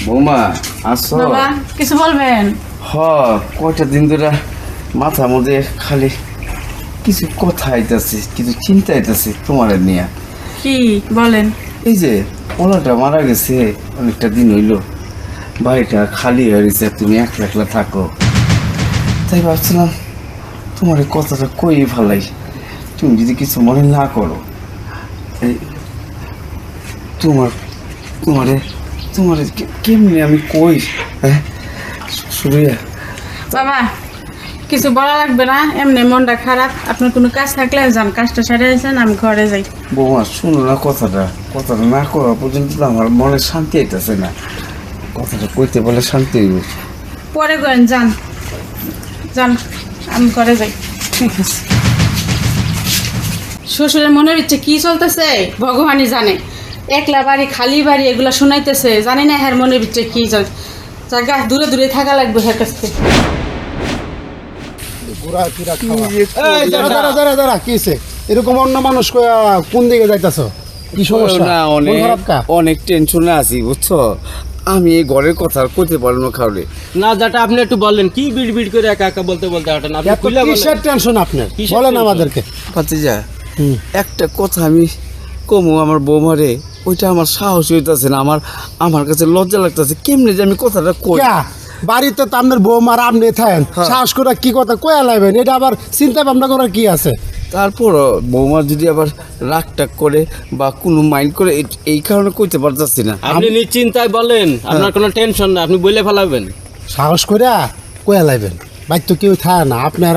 বৌমা আসো বাবা কিছু বলবেন? কয়টা দিন ধরে মাথার মধ্যে খালি কিছু কথা আইতাছে, কিছু চিন্তা আইতাছে তোমার নিয়ে। কি বলেন? এই যে ওলাটা মারা গেছে অনেকটা দিন হইল, বাড়িটা খালি হয়ে গেছে, তুমি একলা একলা থাকো, তাই ভাবছিলাম তোমার এই কথাটা কই ফেলাই, তুমি যদি কিছু মনে না করো। এই তোমার তোমারে তোমারে কেমনি আমি কই, হ্যাঁ সুরিয়া? বাবা কিছু বলা লাগবে না, এমনি মনটা খারাপ। আপনার কোনো কাজ থাকলে যান, কাজটা সেরে আছেন, আমি ঘরে যাই। বৌমা শুনো না কথাটা না করা পর্যন্ত তো আমার মনে শান্তি আইতেছে না। কথাটা কইতে বলে শান্তি হইব। পরে গেন, যান যান, আমি ঘরে যাই। ঠিক আছে। শ্বশুরের মনের ইচ্ছে কি চলতেছে ভগবানই জানে। একলা বাড়ি, খালি বাড়ি, এগুলা শোনাইতেছে, জানি না হ্যার মনের ইচ্ছে কি চল। জায়গা দূরে দূরে থাকা লাগবে হ্যার কাছ থেকে। এরকম অন্য মানুষ কোন দিকে যাইতাছ? কি সমস্যা? না অনেক টেনশনে আছি বুঝছো। আমি এই ঘরের কথা আর কইতে পারবো না কাউরে। না যেটা আপনি একটু বললেন, কি বিড় বিড় করে একা একা বলতে বলতে হাঁটেন আপনি? কিসের টেনশন আপনার? বলেন আমাদেরকে। ভাতিজা একটা কথা আমি কমু আমার বৌমারে, ওইটা আমার সাহস হইতাছে না, আমার কাছে লজ্জা লাগতেছে। কেমনে যে আমি কথাটা কই? বাড়িতে তো আপনার বৌমার আপনি থাকেন, সাহস করে কি কথা কয়া লাইবেন? এটা আবার চিন্তা ভাবনা করার কি আছে? তারপর বৌমা যদি আবার রাগ টাগ করে বা কোনো মাইন্ড করে, এই কারণে কইতে পারতাছি না। আপনি নিশ্চিন্তায় বলেন, আপনার কোনো টেনশন না, আপনি বলে ফেলাবেন। সাহস করে কয়া লাইবেন। বাইর তো কেউ থাকে না, আপনার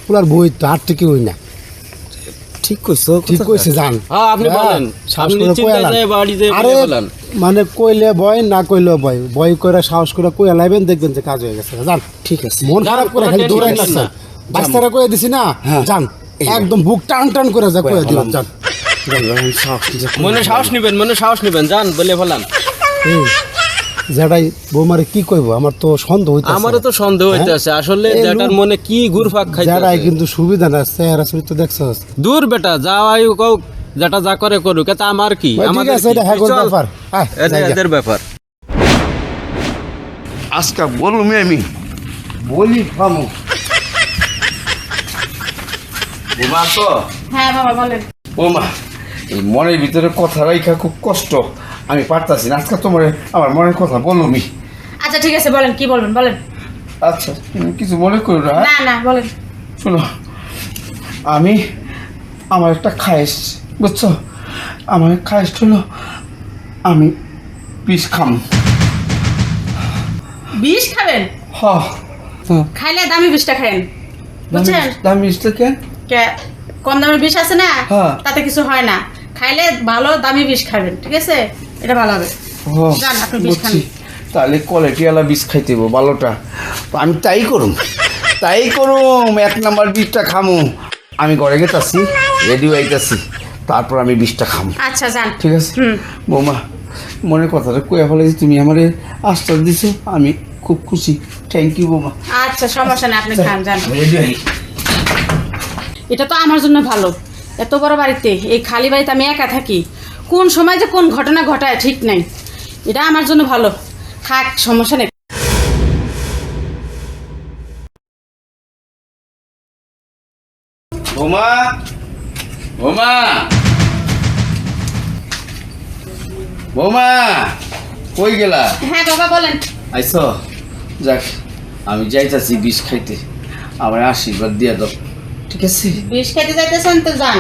পুলার বই তো আর তো কেউই না। ঠিক কইছো, ঠিক কইছে, জান। হ্যাঁ আপনি বলেন, আপনি নিশ্চিন্তায় যায় বাড়িতে বলে ফেলান। মানে কইলে ভয়, না কইলেও ভয় করে সাহস করে কইয়া লাইবেন, দেখবেন যে কাজ হয়ে গেছে। জান, ঠিক আছে। মন খারাপ করে খালি দৌড়াইতেছেন। বাচ্চারা কইয়া দিছি না, জান একদম বুক টান টান করে যা কইয়া দিলাম। জান মনে সাহস নিবেন, যান বলে ফেলান। যেটাই বৌমারে কি কইব, আমার তো সন্দেহ হইতাছে। আমারও তো সন্দেহ হইতেছে আসলে যেটার মনে কি ঘুরপাক খাইছে। যেটাই কিন্তু সুবিধা না, চেহারা চরিত্র দেখছস। দূর বেটা, যাওয়াই কও, যেটা যা করে করুক, এটা আমার কি? আমাদের আছে, এটা হ্যাগোর ব্যাপার। এদের ব্যাপার। আজকা বলুমি আমি বলি ফামু। বৌমা তো হ্যাঁ বাবা বলেন। বৌমা এই মনের ভিতরে কথা রাখা খুব কষ্ট, আমি পারতাছি না। আজকে তোমার আমার মনের কথা বলুমি। আচ্ছা ঠিক আছে, বলেন কি বলবেন বলেন। আচ্ছা তুমি কিছু মনে করো না। না না বলেন। শোনো, আমার একটা খায়েশ, বুঝছো? আমার খায়েশ হলো আমি বিষ খাম। বিষ খাবেন? হ্যাঁ। খাইলে দামি বিষটা খাবেন, বুঝছেন? দামি বিষটা কেন? কম দামের বিষ আছে না, হ্যাঁ। তাতে কিছু হয় না। খাইলে ভালো দামি বিষ খাবেন, ঠিক আছে? এটা ভালো হবে। যান আপনি বিষ খান। তাহলে কোয়ালিটিওয়ালা বিষ খাইতে হইব ভালোটা। আমি তাই করুম 1 নাম্বার বিষটা খামু। আমি ঘরে গেতাছি, রেডি হইতাছি, তারপর আমি বিষটা খামু। আচ্ছা যান। ঠিক আছে বৌমা, মনের কথাটা কইয়া ফেলেছি, তুমি আমারে আশ্বাস দিছো, আমি খুব খুশি। থ্যাংক ইউ বৌমা। আচ্ছা সমস্যা নেই, আপনি খান, যান। রেডি হই। এটা তো আমার জন্য ভালো। এত বড় বাড়িতে, এই খালি বাড়িতে আমি একা থাকি, কোন সময় যে কোন ঘটনা ঘটায় ঠিক নাই। এটা আমার জন্য ভালো, থাক, সমস্যা নেই। বৌমা বৌমা বৌমা কই গেলা? হ্যাঁ বাবা বলেন। আইসো, যাক আমি যাইতাছি বিষ খাইতে, আমার আশীর্বাদ দিয়া দাও, ঠিক আছে? বিষ খাইতে যাইতেছেন তো যান,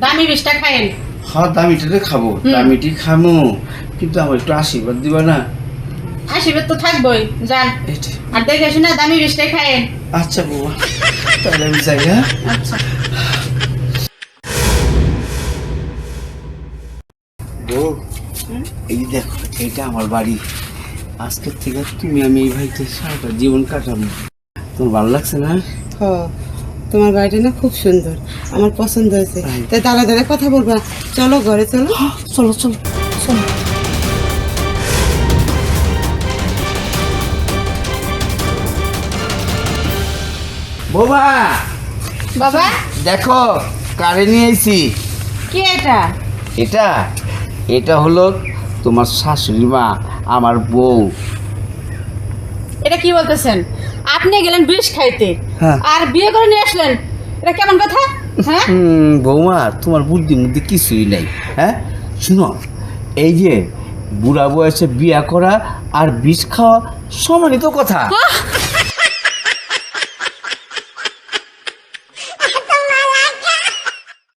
দামি বিষটা খাইন। হ্যাঁ দামিটাতে খাবো, দামিটি খামো, কিন্তু আমার একটু আশীর্বাদ দিবা না? আশীর্বাদ তো থাকবোই, যান। আর দেখে শুনে দামি বিষটাই খাইন। আচ্ছা বৌমা, তাহলে আমি যাই। হ্যাঁ আচ্ছা। বউ, এই দেখো এটা আমার বাড়ি। আজকের থেকে তুমি আমি এই বাড়িতে সারাটা জীবন কাটাবো। তোমার ভালো লাগছে না? তোমার বাড়িটা না খুব সুন্দর, আমার পছন্দ হয়েছে। তাই দাঁড়া দাঁড়া কথা বলবা, চলো ঘরে চলো। চলো চলো চলো। বৌমা বাবা দেখো কারে নিয়ে আইছি। কি এটা? এটা হলো তোমার শাশুড়ি মা, আমার বউ। এটা কি বলতেছেন? আপনি গেলেন বিষ খাইতে হ্যাঁ। আর বিয়ে করে নিয়ে আসলেন, এটা কেমন কথা? হ্যাঁ, বৌমা তোমার বুদ্ধির মধ্যে কিছুই নাই। হ্যাঁ শুনো, এই যে বুড়া বয়সে বিয়া করা আর বিষ খাওয়া সমানই তো কথা। আহ!